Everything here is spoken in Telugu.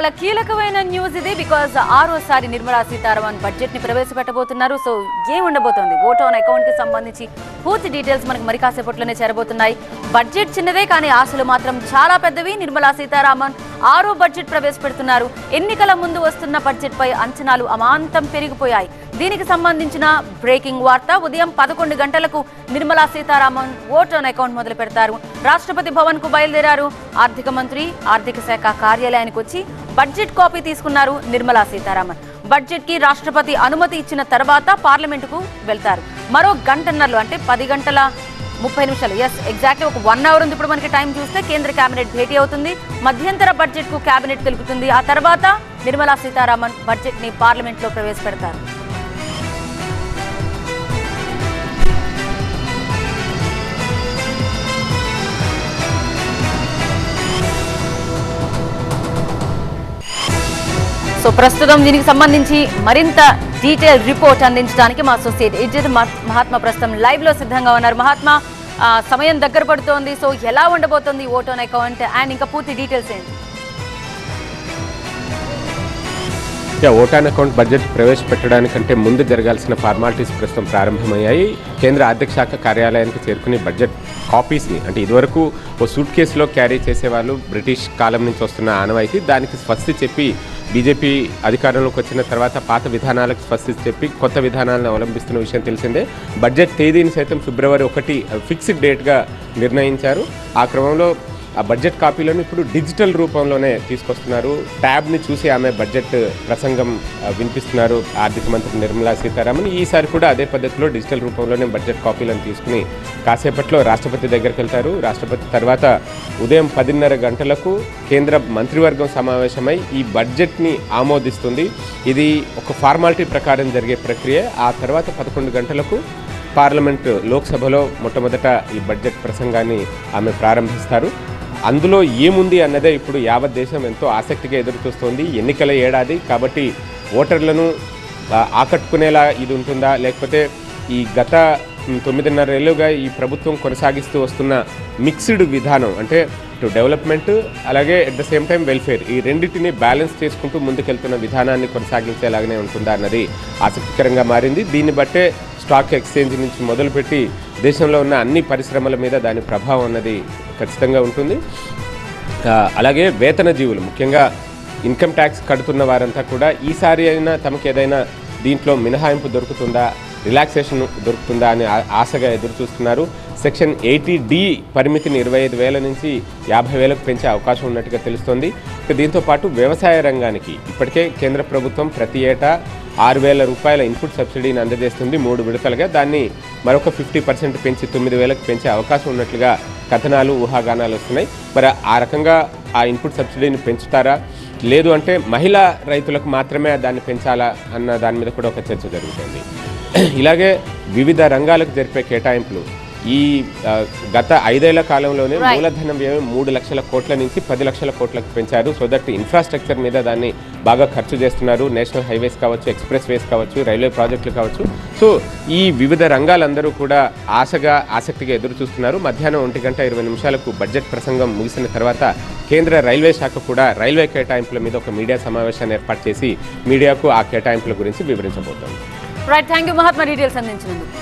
చాలా కీలకమైన న్యూస్ ఇది. బికాజ్ ఆరోసారి నిర్మలా సీతారామన్ బడ్జెట్ ని ప్రవేశపెట్టబోతున్నారు. సో ఏం ఉండబోతోంది, ఓట్ ఆన్ అకౌంట్ కి సంబంధించి పూర్తి డీటెయిల్స్ మనకు మరి కాసేపట్లోనే చేరబోతున్నాయి. బడ్జెట్ చిన్నదే కానీ ఆశలు మాత్రం చాలా పెద్దవి. నిర్మలా సీతారామన్ ఆరో బడ్జెట్ ప్రవేశపెడుతున్నారు. ఎన్నికల ముందు వస్తున్న బడ్జెట్ పై అంచనాలు అమాంతం పెరిగిపోయాయి. దీనికి సంబంధించిన బ్రేకింగ్ వార్త. ఉదయం 11 గంటలకు Nirmala Sitharaman vote on account మొదలు పెడతారు. రాష్ట్రపతి భవన్ కు బయలుదేరారు. ఆర్థిక మంత్రి ఆర్థిక శాఖ కార్యాలయానికి వచ్చి బడ్జెట్ కాపీ తీసుకున్నారు నిర్మలా సీతారామన్. బడ్జెట్ కి రాష్ట్రపతి అనుమతి ఇచ్చిన తర్వాత పార్లమెంటుకు వెళ్తారు. మరో గంటన్నరలో అంటే 10:30 ఎగ్జాక్ట్లీ ఒక 1 అవర్ ఉంది. ఇప్పుడు మనకి టైం చూస్తే కేంద్ర కేబినెట్ భేటీ అవుతుంది. మధ్యంతర బడ్జెట్ కు కేబినెట్ తెలుపుతుంది. ఆ తర్వాత నిర్మలా సీతారామన్ బడ్జెట్ ని పార్లమెంట్ లో ప్రవేశపెడతారు. సో ప్రస్తుతం దీనికి సంబంధించి మరింత డీటెయిల్ రిపోర్ట్ అందించడానికి మా అసోసియేట్ ఎడిటర్ మహాత్మా ప్రస్తుతం లైవ్ లో సిద్ధంగా ఉన్నారు. మహాత్మా, సమయం దగ్గర పడుతోంది. సో ఎలా ఉండబోతోంది ఓట్ ఆన్ అకౌంట్ అండ్ ఇంకా పూర్తి డీటెయిల్స్ ఏంటి? ఓట్ ఆన్ అకౌంట్ బడ్జెట్ ప్రవేశపెట్టడానికంటే ముందు జరగాల్సిన ఫార్మాలిటీస్ ప్రస్తుతం ప్రారంభమయ్యాయి. కేంద్ర ఆర్థిక శాఖ కార్యాలయానికి చేరుకుని బడ్జెట్ కాపీస్ని, అంటే ఇదివరకు ఓ సూట్ కేసులో క్యారీ చేసేవాళ్ళు, బ్రిటిష్ కాలం నుంచి వస్తున్న ఆనవాయితీ, దానికి స్వస్తి చెప్పి బీజేపీ అధికారంలోకి వచ్చిన తర్వాత పాత విధానాలకు స్వస్తి చెప్పి కొత్త విధానాలను అవలంబిస్తున్న విషయం తెలిసిందే. బడ్జెట్ తేదీని సైతం ఫిబ్రవరి 1 ఫిక్స్డ్ డేట్గా నిర్ణయించారు. ఆ క్రమంలో ఆ బడ్జెట్ కాపీలను ఇప్పుడు డిజిటల్ రూపంలోనే తీసుకొస్తున్నారు. ట్యాబ్ని చూసి ఆమె బడ్జెట్ ప్రసంగం వినిపిస్తున్నారు ఆర్థిక మంత్రి నిర్మలా సీతారామన్. ఈసారి కూడా అదే పద్ధతిలో డిజిటల్ రూపంలోనే బడ్జెట్ కాపీలను తీసుకుని కాసేపట్లో రాష్ట్రపతి దగ్గరికి వెళ్తారు. రాష్ట్రపతి తర్వాత ఉదయం 10:30 గంటలకు కేంద్ర మంత్రివర్గం సమావేశమై ఈ బడ్జెట్ని ఆమోదిస్తుంది. ఇది ఒక ఫార్మాలిటీ ప్రకారం జరిగే ప్రక్రియ. ఆ తర్వాత 11 గంటలకు పార్లమెంట్ లోక్సభలో మొట్టమొదట ఈ బడ్జెట్ ప్రసంగాన్ని ఆమె ప్రారంభిస్తారు. అందులో ఏముంది అన్నదే ఇప్పుడు యావత్ దేశం ఎంతో ఆసక్తిగా ఎదురుచూస్తోంది. ఎన్నికల ఏడాది కాబట్టి ఓటర్లను ఆకట్టుకునేలా ఇది ఉంటుందా, లేకపోతే ఈ గత 9.5 ఏళ్ళుగా ఈ ప్రభుత్వం కొనసాగిస్తూ వస్తున్న మిక్స్డ్ విధానం, అంటే ఇటు డెవలప్మెంట్ అలాగే at the same time welfare, ఈ రెండింటిని బ్యాలెన్స్ చేసుకుంటూ ముందుకెళ్తున్న విధానాన్ని కొనసాగించేలాగానే ఉంటుందా అన్నది ఆసక్తికరంగా మారింది. దీన్ని బట్టే స్టాక్ ఎక్స్చేంజ్ నుంచి మొదలుపెట్టి దేశంలో ఉన్న అన్ని పరిశ్రమల మీద దాని ప్రభావం అన్నది ఖచ్చితంగా ఉంటుంది. అలాగే వేతన జీవులు, ముఖ్యంగా ఇన్కమ్ ట్యాక్స్ కడుతున్న వారంతా కూడా ఈసారి అయినా తమకు ఏదైనా దీంట్లో మినహాయింపు దొరుకుతుందా, రిలాక్సేషన్ దొరుకుతుందా అని ఆశగా ఎదురు చూస్తున్నారు. సెక్షన్ 80D పరిమితిని 25,000 నుంచి 50,000కు పెంచే అవకాశం ఉన్నట్టుగా తెలుస్తోంది. దీంతో పాటు వ్యవసాయ రంగానికి ఇప్పటికే కేంద్ర ప్రభుత్వం ప్రతి ఏటా 6,000 రూపాయల ఇన్పుట్ సబ్సిడీని అందజేస్తుంది 3 విడతలుగా. దాన్ని మరొక 50% పెంచి 9,000కు పెంచే అవకాశం ఉన్నట్లుగా కథనాలు, ఊహాగానాలు వస్తున్నాయి. మరి ఆ రకంగా ఆ ఇన్పుట్ సబ్సిడీని పెంచుతారా, లేదు అంటే మహిళా రైతులకు మాత్రమే దాన్ని పెంచాలా అన్న దాని మీద కూడా ఒక చర్చ జరుగుతుంది. ఇలాగే వివిధ రంగాలకు జరిపే కేటాయింపులు ఈ గత 5 ఏళ్ల కాలంలోనే మూలధన వ్యయం 3 లక్షల కోట్ల నుంచి 10 లక్షల కోట్లకు పెంచారు. సో దట్ ఇన్ఫ్రాస్ట్రక్చర్ మీద దాన్ని బాగా ఖర్చు చేస్తున్నారు. నేషనల్ హైవేస్ కావచ్చు, ఎక్స్ప్రెస్ వేస్ కావచ్చు, రైల్వే ప్రాజెక్టులు కావచ్చు. సో ఈ వివిధ రంగాలందరూ కూడా ఆసక్తిగా ఎదురు చూస్తున్నారు. మధ్యాహ్నం 1:20 బడ్జెట్ ప్రసంగం ముగిసిన తర్వాత కేంద్ర రైల్వే శాఖ కూడా రైల్వే కేటాయింపుల మీద ఒక మీడియా సమావేశాన్ని ఏర్పాటు చేసి మీడియాకు ఆ కేటాయింపుల గురించి వివరించబోతోంది. Right, thank you Mahatma, details అందించినందుకు.